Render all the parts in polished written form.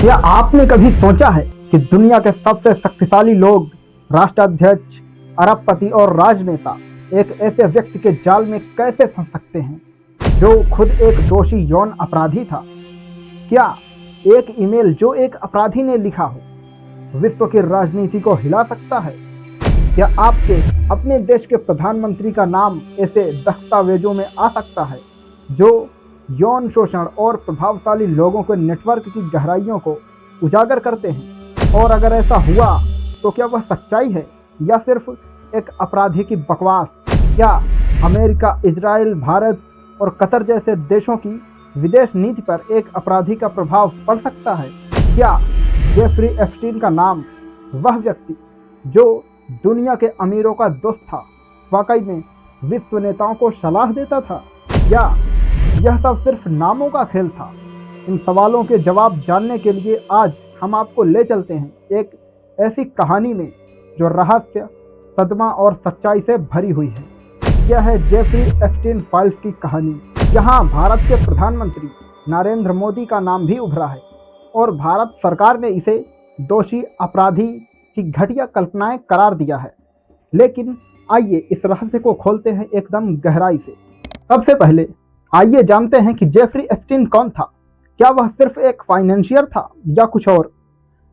क्या आपने कभी सोचा है कि दुनिया के सबसे शक्तिशाली लोग, राष्ट्राध्यक्ष, अरबपति और राजनेता एक ऐसे व्यक्ति के जाल में कैसे फंस सकते हैं जो खुद एक दोषी यौन अपराधी था? क्या एक ईमेल जो एक अपराधी ने लिखा हो विश्व की राजनीति को हिला सकता है? क्या आपके अपने देश के प्रधानमंत्री का नाम ऐसे दस्तावेजों में आ सकता है जो यौन शोषण और प्रभावशाली लोगों के नेटवर्क की गहराइयों को उजागर करते हैं? और अगर ऐसा हुआ तो क्या वह सच्चाई है या सिर्फ एक अपराधी की बकवास? क्या अमेरिका, इजराइल, भारत और कतर जैसे देशों की विदेश नीति पर एक अपराधी का प्रभाव पड़ सकता है? क्या जेफरी एप्स्टीन का नाम, वह व्यक्ति जो दुनिया के अमीरों का दोस्त था, वाकई में विश्व नेताओं को सलाह देता था? क्या यह सब सिर्फ नामों का खेल था? इन सवालों के जवाब जानने के लिए आज हम आपको ले चलते हैं एक ऐसी कहानी में जो रहस्य, सदमा और सच्चाई से भरी हुई है। यह है जेफरी एप्स्टीन फाइल्स की कहानी। यहाँ भारत के प्रधानमंत्री नरेंद्र मोदी का नाम भी उभरा है और भारत सरकार ने इसे दोषी अपराधी की घटिया कल्पनाएं करार दिया है। लेकिन आइए इस रहस्य को खोलते हैं एकदम गहराई से। सबसे पहले आइए जानते हैं कि जेफरी एप्स्टीन कौन था। क्या वह सिर्फ एक फाइनेंशियर था या कुछ और?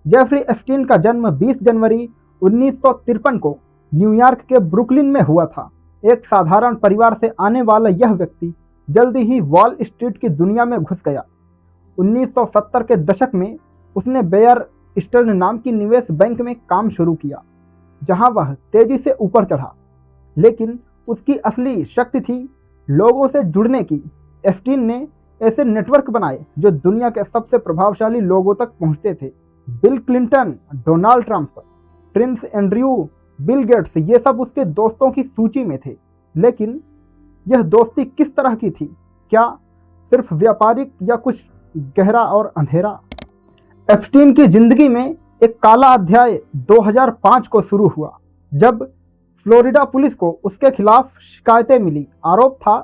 जेफरी एप्स्टीन का जन्म 20 जनवरी 1953 को न्यूयॉर्क के ब्रुकलिन में हुआ था। एक साधारण परिवार से आने वाला यह व्यक्ति जल्दी ही वॉल स्ट्रीट की दुनिया में घुस गया। 1970 के दशक में उसने बेयर स्टर्न नाम की निवेश बैंक में काम शुरू किया, जहां वह तेजी से ऊपर चढ़ा। लेकिन उसकी असली शक्ति थी लोगों से जुड़ने की। एप्स्टीन ने ऐसे नेटवर्क बनाए जो दुनिया के सबसे प्रभावशाली लोगों तक पहुंचते थे। Bill Clinton, Donald Trump, Prince Andrew, Bill Gates, ये सब उसके दोस्तों की सूची में थे। लेकिन यह दोस्ती किस तरह की थी? क्या सिर्फ व्यापारिक या कुछ गहरा और अंधेरा? एप्स्टीन की जिंदगी में एक काला अध्याय 2005 को शुरू हुआ, जब फ्लोरिडा पुलिस को उसके खिलाफ शिकायतें मिली। आरोप था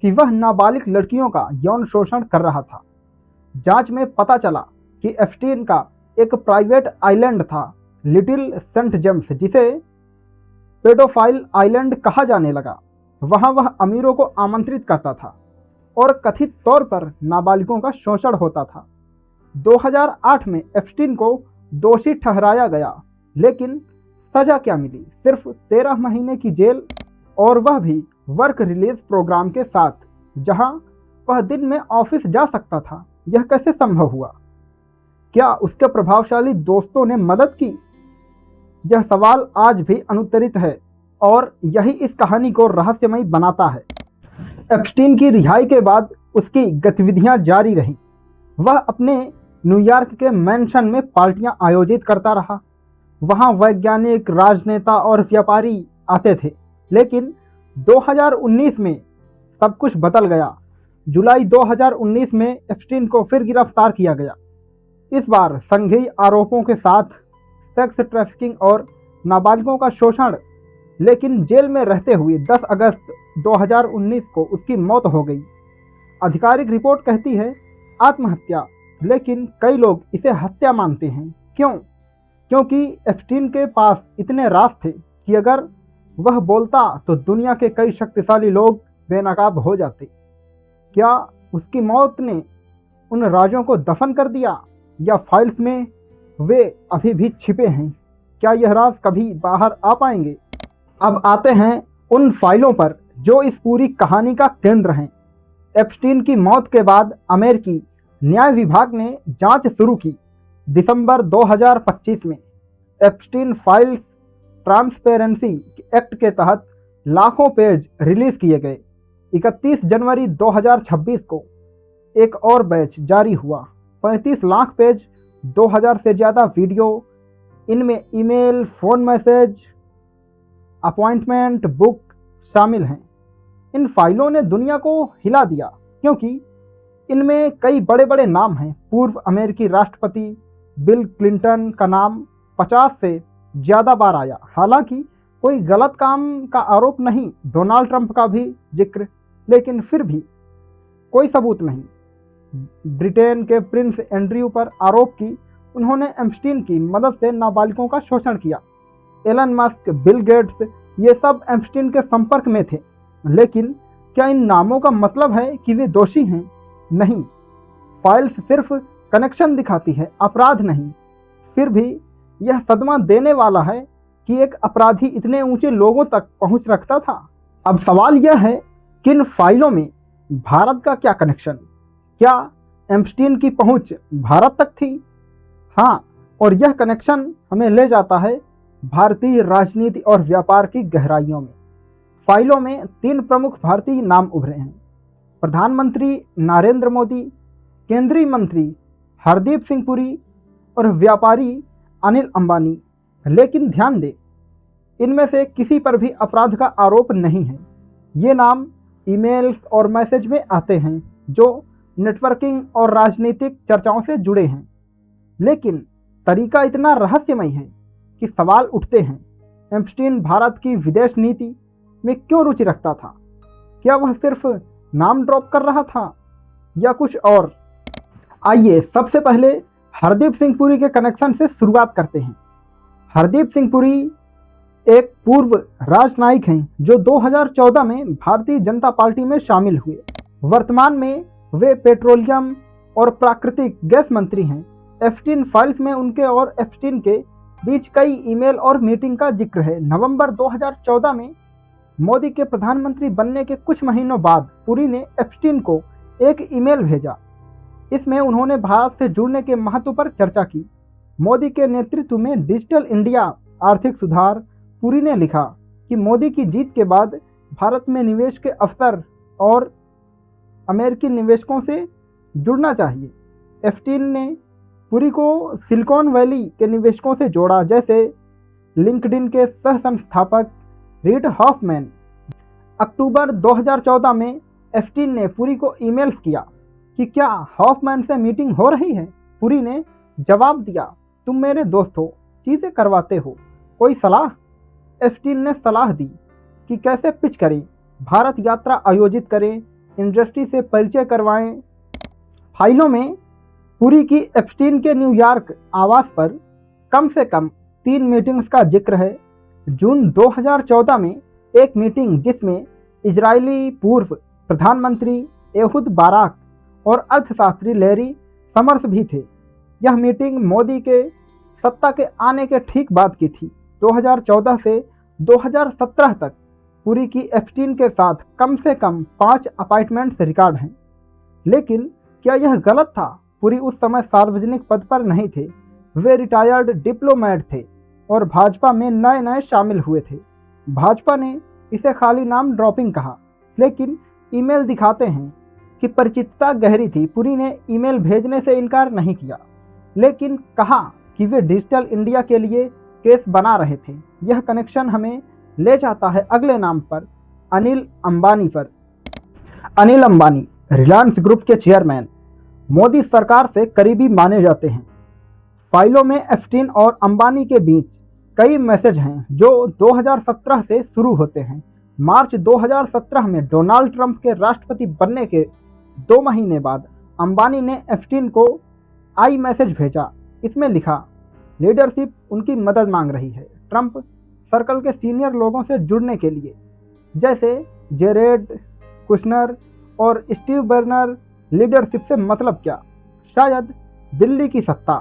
कि वह नाबालिग लड़कियों का यौन शोषण कर रहा था। जांच में पता चला कि एप्स्टीन का एक प्राइवेट आइलैंड था, लिटिल सेंट जेम्स, जिसे पेडोफाइल आइलैंड कहा जाने लगा। वहां वह अमीरों को आमंत्रित करता था और कथित तौर पर नाबालिगों का शोषण होता था। 2008 में एप्स्टीन को दोषी ठहराया गया, लेकिन सजा क्या मिली? सिर्फ 13 महीने की जेल, और वह भी वर्क रिलीज प्रोग्राम के साथ, जहां वह दिन में ऑफिस जा सकता था। यह कैसे संभव हुआ? क्या उसके प्रभावशाली दोस्तों ने मदद की? यह सवाल आज भी अनुत्तरित है और यही इस कहानी को रहस्यमयी बनाता है। एप्स्टीन की रिहाई के बाद उसकी गतिविधियां जारी रहीं। वह अपने न्यूयॉर्क के मैंशन में पार्टियां आयोजित करता रहा। वहां वैज्ञानिक, राजनेता और व्यापारी आते थे। लेकिन 2019 में सब कुछ बदल गया। जुलाई 2019 में एप्स्टीन को फिर गिरफ्तार किया गया, इस बार संघीय आरोपों के साथ सेक्स ट्रैफिकिंग और नाबालिगों का शोषण। लेकिन जेल में रहते हुए 10 अगस्त 2019 को उसकी मौत हो गई। आधिकारिक रिपोर्ट कहती है आत्महत्या, लेकिन कई लोग इसे हत्या मानते हैं। क्यों? क्योंकि एप्स्टीन के पास इतने राज थे कि अगर वह बोलता तो दुनिया के कई शक्तिशाली लोग बेनकाब हो जाते। क्या उसकी मौत ने उन राजों को दफन कर दिया, या फाइल्स में वे अभी भी छिपे हैं? क्या यह राज कभी बाहर आ पाएंगे? अब आते हैं उन फाइलों पर जो इस पूरी कहानी का केंद्र हैं। एप्स्टीन की मौत के बाद अमेरिकी न्याय विभाग ने जांच शुरू की। दिसंबर 2025 में एप्स्टीन फाइल्स ट्रांसपेरेंसी एक्ट के तहत लाखों पेज रिलीज किए गए। 31 जनवरी 2026 को एक और बैच जारी हुआ। 35 लाख पेज, 2000 से ज़्यादा वीडियो, इनमें email, phone message, appointment book शामिल हैं। इन फाइलों ने दुनिया को हिला दिया क्योंकि इनमें कई बड़े बड़े नाम हैं। पूर्व अमेरिकी राष्ट्रपति बिल क्लिंटन का नाम 50 से ज़्यादा बार आया। हालांकि कोई गलत काम का आरोप नहीं। डोनाल्ड ट्रंप का भी जिक्र, लेकिन फिर भी कोई सबूत नहीं। ब्रिटेन के प्रिंस एंड्रयू पर आरोप की उन्होंने एप्स्टीन की मदद से नाबालिगों का शोषण किया। एलन मस्क, बिल गेट्स, ये सब एप्स्टीन के संपर्क में थे। लेकिन क्या इन नामों का मतलब है कि वे दोषी हैं? नहीं, फाइल्स सिर्फ कनेक्शन दिखाती है, अपराध नहीं। फिर भी यह सदमा देने वाला है कि एक अपराधी इतने ऊंचे लोगों तक पहुंच रखता था। अब सवाल यह है कि इन फाइलों में भारत का क्या कनेक्शन? क्या एप्स्टीन की पहुंच भारत तक थी? हाँ, और यह कनेक्शन हमें ले जाता है भारतीय राजनीति और व्यापार की गहराइयों में। फाइलों में 3 प्रमुख भारतीय नाम उभरे हैं: प्रधानमंत्री नरेंद्र मोदी, केंद्रीय मंत्री हरदीप सिंह पुरी और व्यापारी अनिल अंबानी। लेकिन ध्यान दें, इनमें से किसी पर भी अपराध का आरोप नहीं है। ये नाम ईमेल्स और मैसेज में आते हैं जो नेटवर्किंग और राजनीतिक चर्चाओं से जुड़े हैं। लेकिन तरीका इतना रहस्यमय है कि सवाल उठते हैं, एप्स्टीन भारत की विदेश नीति में क्यों रुचि रखता था? क्या वह सिर्फ नाम ड्रॉप कर रहा था या कुछ और? आइए सबसे पहले हरदीप सिंह पुरी के कनेक्शन से शुरुआत करते हैं। हरदीप सिंह पुरी एक पूर्व राजनयिक हैं जो 2014 में भारतीय जनता पार्टी में शामिल हुए। वर्तमान में वे पेट्रोलियम और प्राकृतिक गैस मंत्री हैं। एप्स्टीन फाइल्स में उनके और एप्स्टीन के बीच कई ईमेल और मीटिंग का जिक्र है। नवंबर 2014 में मोदी के प्रधानमंत्री बनने के कुछ महीनों बाद पुरी ने एप्स्टीन को एक ईमेल भेजा। इसमें उन्होंने भारत से जुड़ने के महत्व पर चर्चा की। मोदी के नेतृत्व में डिजिटल इंडिया, आर्थिक सुधार। पुरी ने लिखा कि मोदी की जीत के बाद भारत में निवेश के अवसर और अमेरिकी निवेशकों से जुड़ना चाहिए। एप्स्टीन ने पुरी को सिलिकॉन वैली के निवेशकों से जोड़ा, जैसे लिंक्डइन के सह संस्थापक रीड हॉफमैन। अक्टूबर 2014 में एप्स्टीन ने पुरी को ईमेल किया कि क्या हॉफमैन से मीटिंग हो रही है। पुरी ने जवाब दिया, तुम मेरे दोस्त हो, चीज़ें करवाते हो, कोई सलाह? एप्स्टीन ने सलाह दी कि कैसे पिच करें, भारत यात्रा आयोजित करें, इंडस्ट्री से परिचय करवाएं। फाइलों में पुरी की एप्स्टीन के न्यूयॉर्क आवास पर कम से कम 3 मीटिंग्स का जिक्र है। जून 2014 में एक मीटिंग जिसमें इजरायली पूर्व प्रधानमंत्री एहुद बाराक और अर्थशास्त्री लैरी समर्स भी थे। यह मीटिंग मोदी के सत्ता के आने के ठीक बाद की थी। 2014 से 2017 तक पुरी की एप्स्टीन के साथ कम से कम 5 अपॉइंटमेंट्स रिकॉर्ड हैं। लेकिन क्या यह गलत था? पुरी उस समय सार्वजनिक पद पर नहीं थे, वे रिटायर्ड डिप्लोमेट थे और भाजपा में नए नए शामिल हुए थे। भाजपा ने इसे खाली नाम ड्रॉपिंग कहा, लेकिन ईमेल दिखाते हैं कि परिचितता गहरी थी। पुरी ने ईमेल भेजने से इनकार नहीं किया, लेकिन कहा कि वे डिजिटल इंडिया के लिए केस बना रहे थे। यह कनेक्शन हमें ले जाता है अगले नाम पर, अनिल अंबानी पर। अनिल अंबानी रिलायंस ग्रुप के चेयरमैन, मोदी सरकार से करीबी माने जाते हैं। फाइलों में एप्स्टीन और अंबानी के बीच कई मैसेज हैं जो 2017 से शुरू होते हैं। मार्च 2017 में डोनाल्ड ट्रंप के राष्ट्रपति बनने के 2 महीने बाद अंबानी ने एप्स्टीन को आई मैसेज भेजा। इसमें लिखा, लीडरशिप उनकी मदद मांग रही है ट्रंप सर्कल के सीनियर लोगों से जुड़ने के लिए, जैसे जेरेड कुशनर और स्टीव बर्नर। लीडरशिप से मतलब क्या? शायद दिल्ली की सत्ता।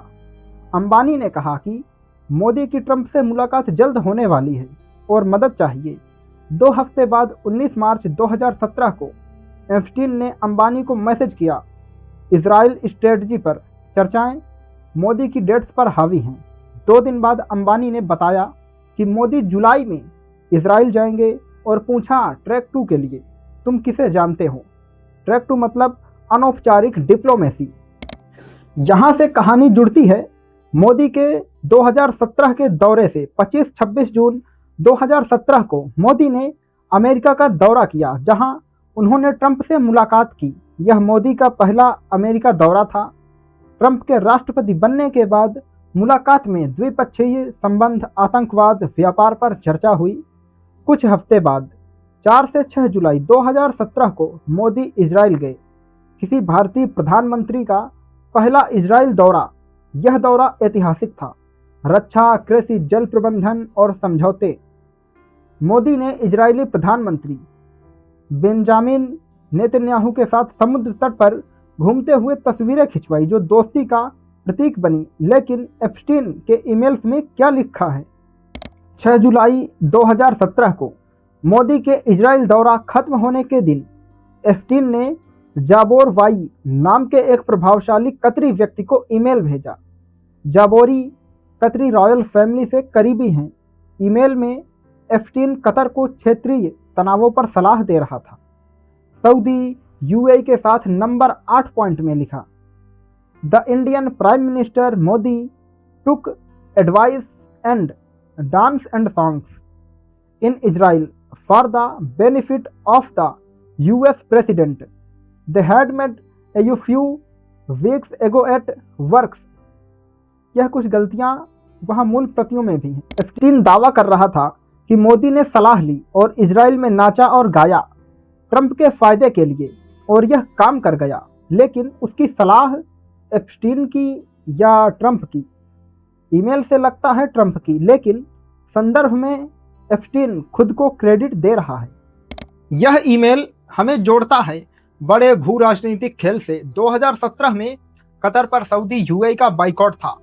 अंबानी ने कहा कि मोदी की ट्रंप से मुलाकात जल्द होने वाली है और मदद चाहिए। 2 हफ्ते बाद 19 मार्च 2017 को एप्स्टीन ने अंबानी को मैसेज किया, इजराइल स्ट्रेटजी पर चर्चाएं मोदी की डेट्स पर हावी हैं। 2 दिन बाद अंबानी ने बताया कि मोदी जुलाई में इजराइल जाएंगे और पूछा ट्रैक 2 के लिए तुम किसे जानते हो। ट्रैक 2 मतलब अनौपचारिक डिप्लोमेसी। यहाँ से कहानी जुड़ती है मोदी के 2017 के दौरे से। 25-26 जून 2017 को मोदी ने अमेरिका का दौरा किया, जहां उन्होंने ट्रंप से मुलाकात की। यह मोदी का पहला अमेरिका दौरा था। ट्रंप के राष्ट्रपति बनने के बाद मुलाकात में द्विपक्षीय संबंध, आतंकवाद, व्यापार पर चर्चा हुई। कुछ हफ्ते बाद 4 से 6 जुलाई 2017 को मोदी इजराइल गए। किसी भारतीय प्रधानमंत्री का पहला इजराइल दौरा। यह दौरा ऐतिहासिक था। रक्षा, कृषि, जल प्रबंधन और समझौते। मोदी ने इजरायली प्रधानमंत्री बेंजामिन नेतन्याहू के साथ समुद्र तट पर घूमते हुए तस्वीरें खिंचवाई जो दोस्ती का प्रतीक बनी। लेकिन एप्स्टीन के ईमेल्स में क्या लिखा है? 6 जुलाई 2017 को मोदी के इजराइल दौरा खत्म होने के दिन एप्स्टीन ने जाबोर वाई नाम के एक प्रभावशाली कतरी व्यक्ति को ईमेल भेजा। जाबोरी कतरी रॉयल फैमिली से करीबी हैं। ईमेल में एप्स्टीन कतर को क्षेत्रीय तनावों पर सलाह दे रहा था। सऊदी यूएई के साथ नंबर 8 पॉइंट में लिखा, the Indian prime minister Modi took advice and dance and songs in Israel for the benefit of the US president. They had made a few weeks एगो एट वर्क्स। यह कुछ गलतियां वहां मूल प्रतियों में भी हैं। एप्स्टीन दावा कर रहा था कि मोदी ने सलाह ली और इजराइल में नाचा और गाया ट्रंप के फायदे के लिए, और यह काम कर गया। लेकिन उसकी सलाह एप्स्टीन की या ट्रंप की? ईमेल से लगता है ट्रंप की, लेकिन संदर्भ में एप्स्टीन खुद को क्रेडिट दे रहा है। यह ईमेल हमें जोड़ता है बड़े भू राजनीतिक खेल से। 2017 में कतर पर सऊदी यूएई का बाइकॉट था।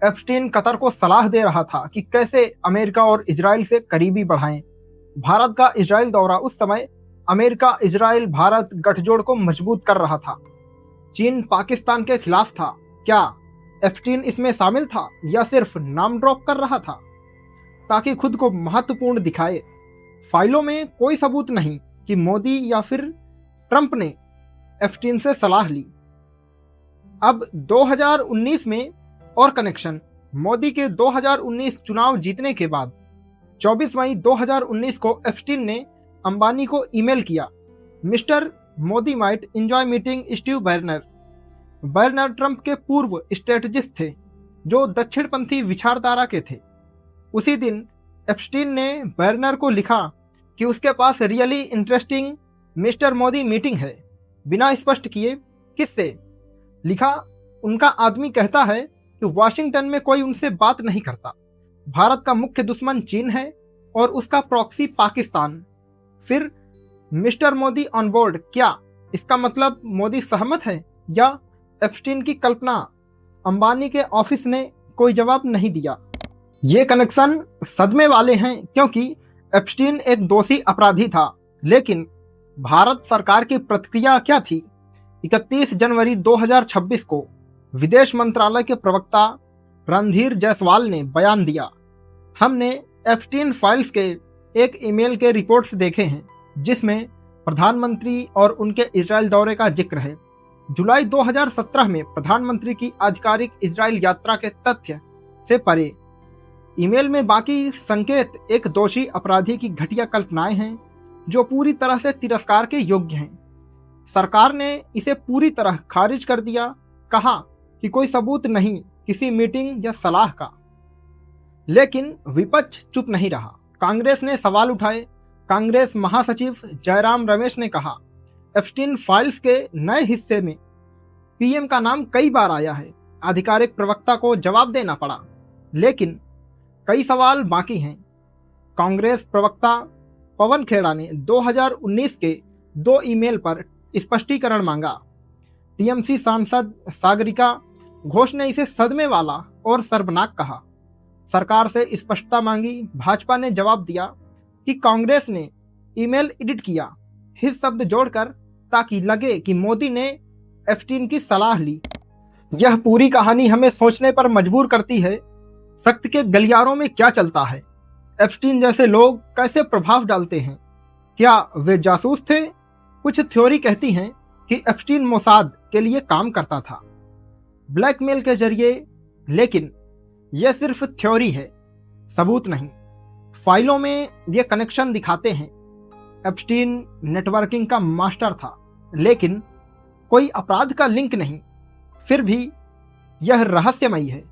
एप्स्टीन कतर को सलाह दे रहा था कि कैसे अमेरिका और इजराइल से करीबी बढ़ाएं। भारत का इजराइल दौरा उस समय अमेरिका, इजराइल, भारत गठजोड़ को मजबूत कर रहा था। चीन पाकिस्तान के खिलाफ था। क्या एप्स्टीन इसमें शामिल था या सिर्फ नाम ड्रॉप कर रहा था ताकि खुद को महत्वपूर्ण दिखाए? फाइलों में कोई सबूत नहीं कि मोदी या फिर ट्रंप ने एप्स्टीन से सलाह ली। अब 2019 में और कनेक्शन। मोदी के 2019 चुनाव जीतने के बाद 24 मई 2019 को एप्स्टीन ने अंबानी को ईमेल किया, mister Modi might enjoy meeting Steve Bannon. Bannon Trump के पूर्व स्ट्रेटजिस्ट थे जो दक्षिणपंथी विचारधारा के थे। उसी दिन एप्स्टीन ने बैरनर को लिखा कि उसके पास really interesting mister Modi meeting है। बिना स्पष्ट किए किससे लिखा? उनका आदमी कहता है कि वाशिंगटन में कोई उनसे बात नहीं करता। भारत का मुख्य दुश्मन चीन है और उसका प्रॉक्सी पाकिस्तान। फिर मिस्टर मोदी ऑन बोर्ड। क्या इसका मतलब मोदी सहमत है या एप्स्टीन की कल्पना? अंबानी के ऑफिस ने कोई जवाब नहीं दिया। ये कनेक्शन सदमे वाले हैं क्योंकि एप्स्टीन एक दोषी अपराधी था। लेकिन भारत सरकार की प्रतिक्रिया क्या थी? 31 जनवरी 2026 को विदेश मंत्रालय के प्रवक्ता रणधीर जायसवाल ने बयान दिया, हमने एप्स्टीन फाइल्स के एक ईमेल के रिपोर्ट्स देखे हैं जिसमें प्रधानमंत्री और उनके इजराइल दौरे का जिक्र है। जुलाई 2017 में प्रधानमंत्री की आधिकारिक इजराइल यात्रा के तथ्य से परे ईमेल में बाकी संकेत एक दोषी अपराधी की घटिया कल्पनाएं हैं जो पूरी तरह से तिरस्कार के योग्य हैं। सरकार ने इसे पूरी तरह खारिज कर दिया, कहा कि कोई सबूत नहीं किसी मीटिंग या सलाह का। लेकिन विपक्ष चुप नहीं रहा। कांग्रेस ने सवाल उठाए। कांग्रेस महासचिव जयराम रमेश ने कहा, एप्स्टीन फाइल्स के नए हिस्से में पीएम का नाम कई बार आया है। आधिकारिक प्रवक्ता को जवाब देना पड़ा, लेकिन कई सवाल बाकी हैं। कांग्रेस प्रवक्ता पवन खेड़ा ने 2019 के 2 ईमेल पर स्पष्टीकरण मांगा। टीएमसी सांसद सागरिका घोष ने इसे सदमे वाला और शर्मनाक कहा। सरकार से स्पष्टता मांगी। भाजपा ने जवाब दिया कि कांग्रेस ने ईमेल एडिट किया, हित शब्द जोड़कर, ताकि लगे कि मोदी ने एप्स्टीन की सलाह ली। यह पूरी कहानी हमें सोचने पर मजबूर करती है, सख्त के गलियारों में क्या चलता है? एप्स्टीन जैसे लोग कैसे प्रभाव डालते हैं? क्या वे जासूस थे? कुछ थ्योरी कहती हैं कि एप्स्टीन मोसाद के लिए काम करता था, ब्लैकमेल के जरिए, लेकिन यह सिर्फ थ्योरी है, सबूत नहीं। फाइलों में ये कनेक्शन दिखाते हैं। एप्स्टीन नेटवर्किंग का मास्टर था, लेकिन कोई अपराध का लिंक नहीं। फिर भी यह रहस्यमयी है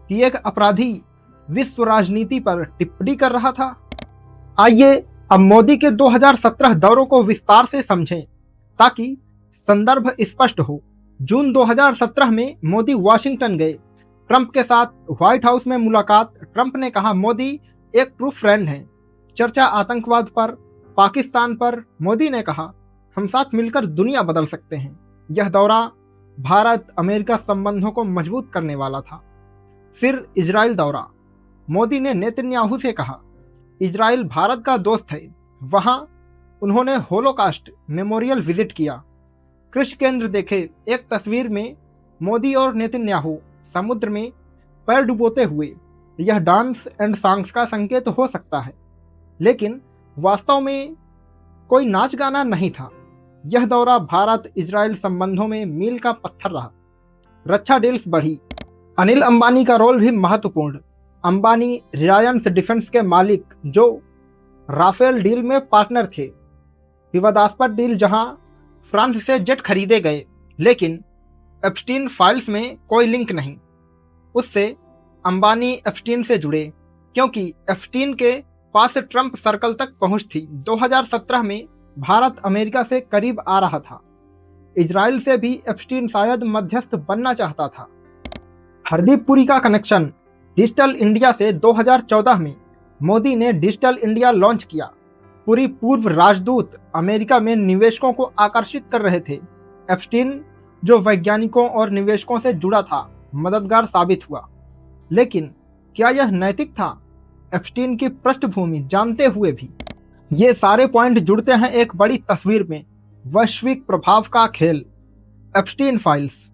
कि एक अपराधी विश्व राजनीति पर टिप्पणी कर रहा था। आइए अब मोदी के 2017 दौरों को विस्तार से समझें ताकि संदर्भ स्पष्ट हो। जून 2017 में मोदी वाशिंगटन गए। ट्रंप के साथ व्हाइट हाउस में मुलाकात। ट्रंप ने कहा मोदी एक ट्रू फ्रेंड हैं। चर्चा आतंकवाद पर, पाकिस्तान पर। मोदी ने कहा हम साथ मिलकर दुनिया बदल सकते हैं। यह दौरा भारत अमेरिका संबंधों को मजबूत करने वाला था। फिर इजराइल दौरा। मोदी ने नेतन्याहू से कहा इजराइल भारत का दोस्त है। वहां उन्होंने होलोकास्ट मेमोरियल विजिट किया, कृषि केंद्र देखे। एक तस्वीर में मोदी और नेतन्याहू समुद्र में पैर डुबोते हुए। यह डांस एंड सॉन्ग्स का संकेत हो सकता है, लेकिन वास्तव में कोई नाच गाना नहीं था। यह दौरा भारत इजराइल संबंधों में मील का पत्थर रहा। रक्षा डील्स बढ़ी। अनिल अंबानी का रोल भी महत्वपूर्ण। अंबानी रिलायंस डिफेंस के मालिक जो राफेल डील में पार्टनर थे। विवादास्पद डील जहां फ्रांस से जेट खरीदे गए, लेकिन एप्स्टीन फाइल्स में कोई लिंक नहीं। उससे अंबानी एप्स्टीन से जुड़े, क्योंकि एप्स्टीन के पास ट्रंप सर्कल तक पहुंच थी। 2017 में भारत अमेरिका से करीब आ रहा था। इजराइल से भी एप्स्टीन शायद मध्यस्थ बनना चाहता था। हरदीप पुरी का कनेक्शन। डिजिटल इंडिया से 2014 में मोदी ने डिजिटल इंडिया लॉन्च किया। पुरी पूर्व राजदूत अमेरिका में निवेशकों को आकर्षित कर रहे थे। एप्स्टीन जो वैज्ञानिकों और निवेशकों से जुड़ा था, मददगार साबित हुआ। लेकिन क्या यह नैतिक था? एप्स्टीन की पृष्ठभूमि जानते हुए भी। ये सारे पॉइंट जुड़ते हैं एक बड़ी तस्वीर में। वैश्विक प्रभाव का खेल। एप्स्टीन फाइल्स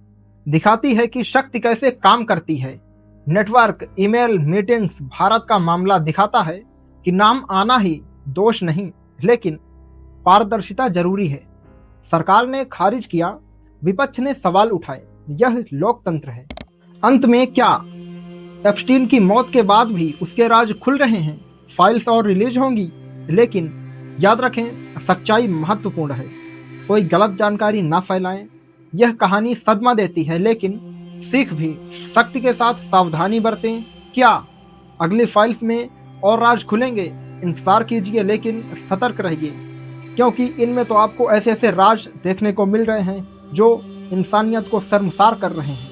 दिखाती है कि शक्ति कैसे काम करती है। Network, email, meetings. भारत का मामला दिखाता है कि नाम आना ही दोष नहीं, लेकिन पारदर्शिता जरूरी है। सरकार ने खारिज किया, विपक्ष ने सवाल उठाए। यह लोकतंत्र है। अंत में क्या? एप्स्टीन की मौत के बाद भी उसके राज खुल रहे हैं। फाइल्स और रिलीज होंगी, लेकिन याद रखें सच्चाई महत्वपूर्ण है। कोई गलत जानकारी ना फैलाएं। यह कहानी सदमा देती है, लेकिन सीख भी। शक्ति के साथ सावधानी बरतें। क्या अगली फाइल्स में और राज खुलेंगे? इंतजार कीजिए, लेकिन सतर्क रहिए, क्योंकि इनमें तो आपको ऐसे ऐसे राज देखने को मिल रहे हैं जो इंसानियत को शर्मसार कर रहे हैं।